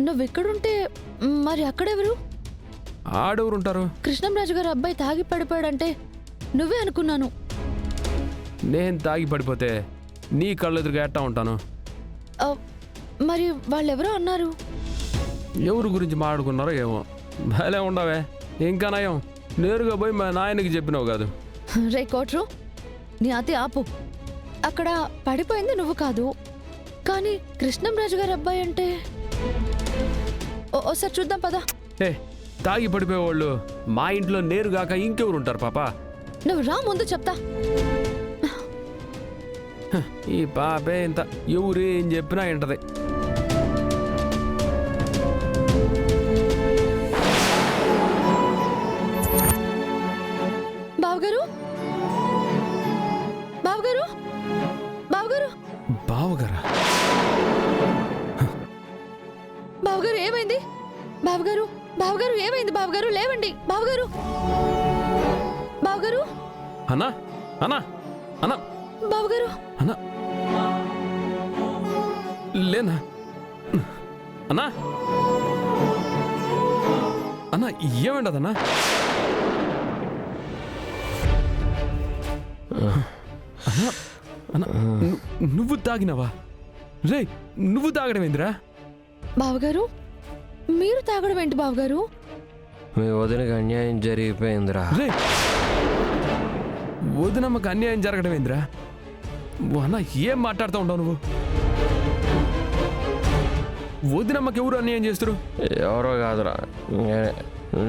నువ్వెక్కడుంటే మరి అక్కడెవరు? ఆడెవరుంటారు? కృష్ణంరాజు గారు అబ్బాయి తాగి పడిపోయాడంటే నువ్వే అనుకున్నాను. నేను తాగి పడిపోతే నీ కళ్ళెదురుగా ఎట్టా ఉంటాను? మరి వాళ్ళెవరో అన్నారు. ఎవరి గురించి మాట్లాడుకున్నారో ఏమో. భలే ఉండవే. ఇంకా నయం నేరుగా పోయి మా నాయనకి చెప్పినావు కాదు. రే కోట్రు, నీ అతి ఆపు. అక్కడ పడిపోయింది నువ్వు కాదు, కానీ కృష్ణంరాజు గారి అబ్బాయి అంటే ఓసారి చూద్దాం పదా. ఏ తాగి పడిపోయేవాళ్ళు మా ఇంట్లో నేరుగాక ఇంకెవరు ఉంటారు పాపా? నువ్వు రా, ముందు చెప్తా. ఈ పాపే ఇంత ఎవరేం చెప్పినా వింటది. బావగారు, బావగారు, బావగారు, బావగారా? బావగారు ఏమైంది? బావగారు, బావగారు ఏమైంది? బావగారు లేవండి. బావగారు, బావగారు, అన్నా అన్నా అన్నా బావగారు, అన్నా లేనా? అన్నా అన్నా ఏమండదన్నా? అన్నా నువ్వు తాగినావా? రే నువ్వు తాగడం ఏందిరా? బావగారు మీరు తాగడం ఏంటి బావగారు? మీ వదినకి అన్యాయం జరిగిపోయిందిరా. రే వదినమ్మకు అన్యాయం జరగడం ఏందిరా? అన్నా ఏం మాట్లాడుతూ ఉంటావు నువ్వు? వదినమ్మకి ఎవరు అన్యాయం చేస్తారు? ఎవరో కాదురా,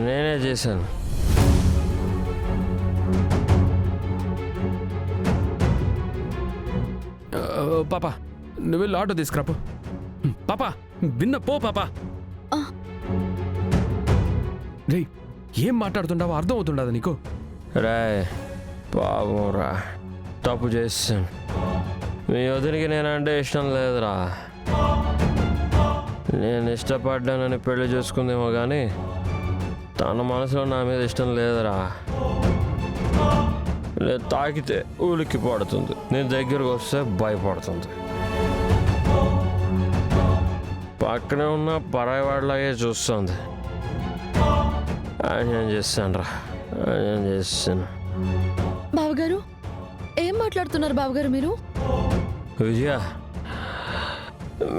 నేనే చేశాను. పాపా నువ్వు వెళ్ళి ఆటో తీసుకురాపో. పాపా విన్న పో పాపా. రే ఏం మాట్లాడుతుంటావో అర్థం అవుతుండదా నీకు? రే పాపం రా, తప్పు చేసాను. మీ వదినికి నేనంటే ఇష్టం లేదురా. నేను ఇష్టపడ్డానని పెళ్లి చేసుకుందేమో కానీ తన మనసులో నా మీద ఇష్టం లేదురా. నేను తాకితే ఉలిక్కి పడుతుంది, నేను దగ్గరకు వస్తే భయపడుతుంది. పక్కనే ఉన్న పరాయివాడిలాగే చూస్తుంది. నేను చేస్తాను రా, నేను చేస్తాను. బావగారు ఏం మాట్లాడుతున్నారు బావగారు మీరు? విజయ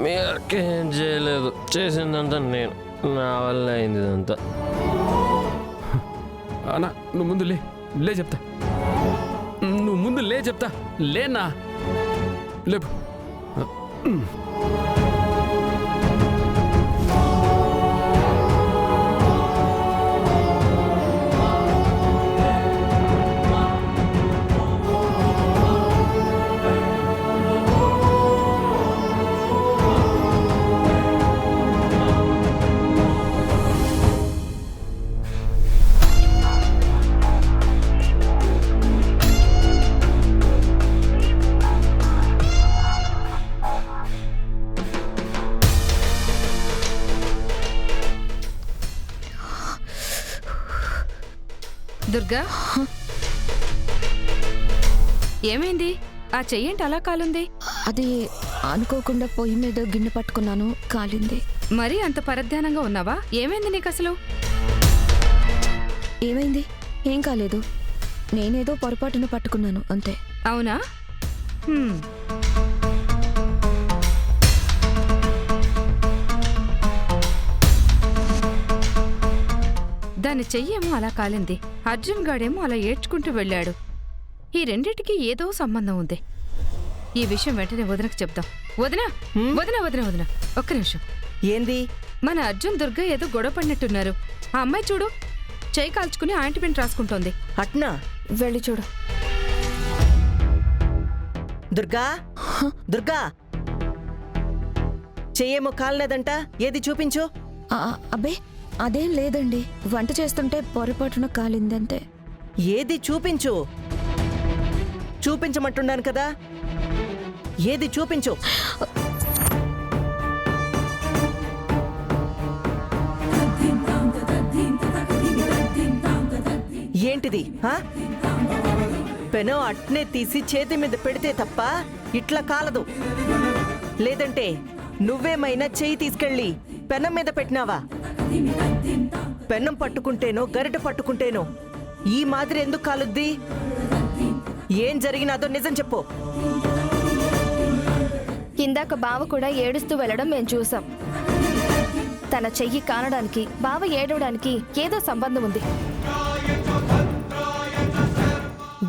మీకేం చేయలేదు, చేసిందంతా నేను, నా వల్ల అయింది ఇదంతా. అన్నా నువ్వు ముందు లే చెప్తా. నువ్వు ముందు లే చెప్తా. లేనా లేపు. దుర్గా, ఏమైంది? ఆ చెయ్యేంటి అలా కాలుంది? అది అనుకోకుండా పొయ్యి మీద గిన్నె పట్టుకున్నాను, కాలింది. మరీ అంత పరధ్యానంగా ఉన్నావా? ఏమైంది నీకు అసలు? ఏమైంది? ఏం కాలేదు, నేనేదో పొరపాటున పట్టుకున్నాను అంతే. అవునా? దాని చెయ్యేమో అలా కాలింది, అర్జున్ గాడేమో అలా ఏడ్చుకుంటూ వెళ్ళాడు. ఈ రెండిటికి ఏదో సంబంధం ఉంది. ఈ విషయం వెంటనే వదినకు చెప్దాం. వదినా వదినా వదినా వదినా ఒక్క నిమిషం. ఏంది? మన అర్జున్ దుర్గ ఏదో గొడవ పడినట్టున్నారు. ఆ అమ్మాయి చూడు, చేయి కాల్చుకుని ఆయింట్మెంట్ రాసుకుంటోంది. అట్నా? వెళ్ళి చూడు. దుర్గా, దుర్గా, చెయ్యేమో కాలలేదంట, ఏది చూపించు. అబ్బే అదేం లేదండి, వంట చేస్తుంటే పొరపాటున కాలిందంతే. ఏది చూపించు. చూపించమంటున్నాను కదా, ఏది చూపించు. ఏంటిది? పెనం అట్నే తీసి చేతి మీద పెడితే తప్ప ఇట్లా కాలదు. లేదంటే నువ్వేమైనా చెయ్యి తీసుకెళ్ళి పెనం మీద పెట్టినావా? పెనం పట్టుకుంటేనో గరిట పట్టుకుంటేనో ఈ మాదిరి ఎందుకు కాలుద్ది? ఏం జరిగినాదో నిజం చెప్పు. ఇందాక బావ కూడా ఏడుస్తూ వెళ్ళడం మేం చూసాం. తన చెయ్యి కానడానికి బావ ఏడవడానికి ఏదో సంబంధం ఉంది.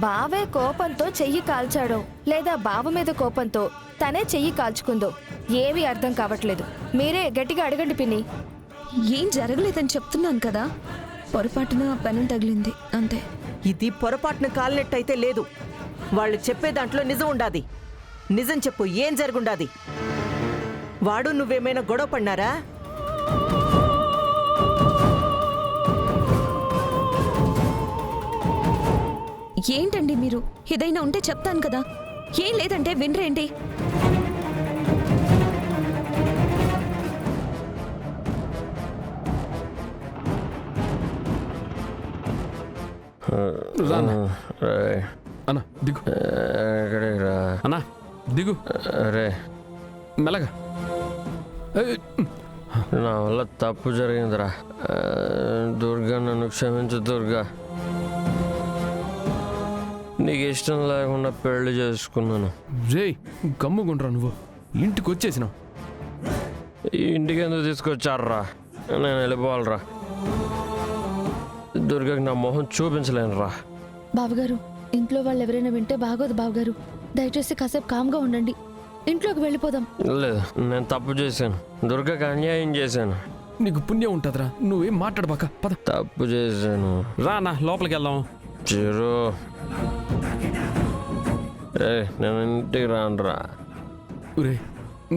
బావే కోపంతో చెయ్యి కాల్చాడో లేదా బావ మీద కోపంతో తనే చెయ్యి కాల్చుకుందో ఏమీ అర్థం కావట్లేదు. మీరే గట్టిగా అడగండి పిన్ని. ఏం జరగలేదని చెప్తున్నాను కదా, పొరపాటున పెనం తగిలింది అంతే. ఇది పొరపాటున కాలినట్టయితే లేదు. వాళ్ళు చెప్పే దాంట్లో నిజం ఉండాది. నిజం చెప్పు, ఏం జరుగుండాది? వాడు నువ్వేమైనా గొడవ పడినారా? ఏంటండి మీరు? ఏదైనా ఉంటే చెప్తాను కదా, ఏం లేదంటే వినరేంటి? రానా రే అన్న దిగు. ఎక్కడికి రా? అన్నా దిగు అరే మెల్లగా. ఏయ్, నా వల్ల తప్పు జరిగిందిరా. దుర్గా, నన్ను క్షమించు దుర్గా. నీకు ఇష్టం లేకుండా పెళ్లి చేసుకున్నాను. రేయ్ గమ్ముగుండ్రా, నువ్వు ఇంటికి వచ్చేసినావు. ఈ ఇంటికి ఎందుకు తీసుకొచ్చారా? నేను వెళ్ళిపోవాలరా. దుర్గకి నా మొహం చూపించలేనురా. బావగారు, ఇంట్లో వాళ్ళు ఎవరైనా వింటే బాగోదు బావగారు. దయచేసి కాసేపు కామ్గా ఉండండి. ఇంట్లోకి వెళ్ళిపోదాం. లేదు, నేను తప్పు చేశాను. దుర్గకి అన్యాయం చేశాను. నీకు పుణ్యం ఉంటుందిరా, నువ్వేం మాట్లాడబాక. పద తప్పు చేశాను. రానా లోపలికి వెళ్దాం. చిరు, నేను ఇంటికి రానురా. రే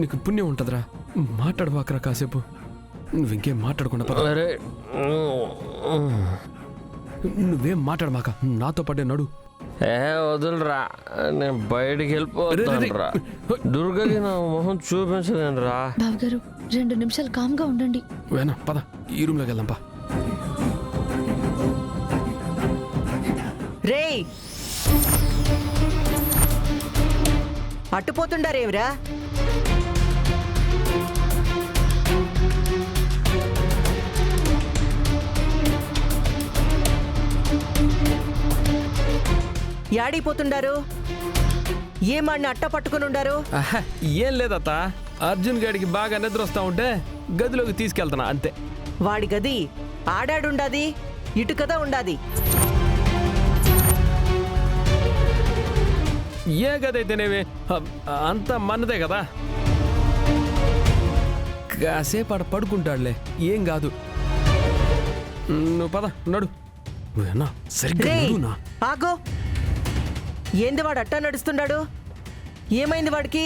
నీకు పుణ్యం ఉంటుందిరా, మాట్లాడబాకరా కాసేపు. నువ్వు ఇంకేం మాట్లాడకుండా పద. అరే నువ్వేం మాట్లాడమాక, నాతో పడే నడు. వదులురా, నేను బయటికి వెళ్ళిపోతానురా. దుర్గకి నా మొహం చూపించలేనురా. బావగారు 2 నిమిషాలు కామ్గా ఉండండి. వేనా పద, ఈ రూమ్లోకి వెళ్దాం పా. రేయ్, అట్టుపోతుండారేమిరా? యాడిపోతుండారు? ఏమాడిని అట్ట పట్టుకుని ఉండారు? ఆహా, ఏం లేదత్త, అర్జున్ గాడికి బాగా నిద్ర వస్తా ఉంటే గదిలోకి తీసుకెళ్తున్నా అంతే. వాడి గది ఆడాడుండాది, ఇటు కదా ఉండాది. ఏ గది అయితేనేమి అంత మనదే కదా. కాసేపు ఆడ పడుకుంటాడులే, ఏం కాదు. నువ్వు పద నడు. నువ్వేనా సరిగ్గా రేయ్, నడువునా? ఆగో. ఏంది వాడు అట్టా నడుస్తున్నాడు? ఏమైంది వాడికి?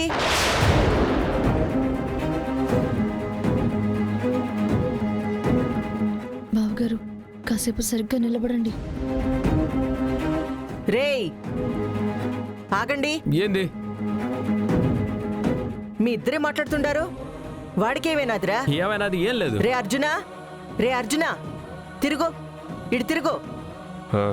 బావగారు కాసేపు సరిగ్గా నిలబడండి. రేయ్ ఆగండి. ఏంది? మీ ఇద్దరే మాట్లాడుతుండారు. వాడికేమైనాదిరా? ఏమైనాది? ఏం లేదు. రే అర్జునా, రే అర్జునా, తిరుగు, ఇటు తిరుగు. ఆ.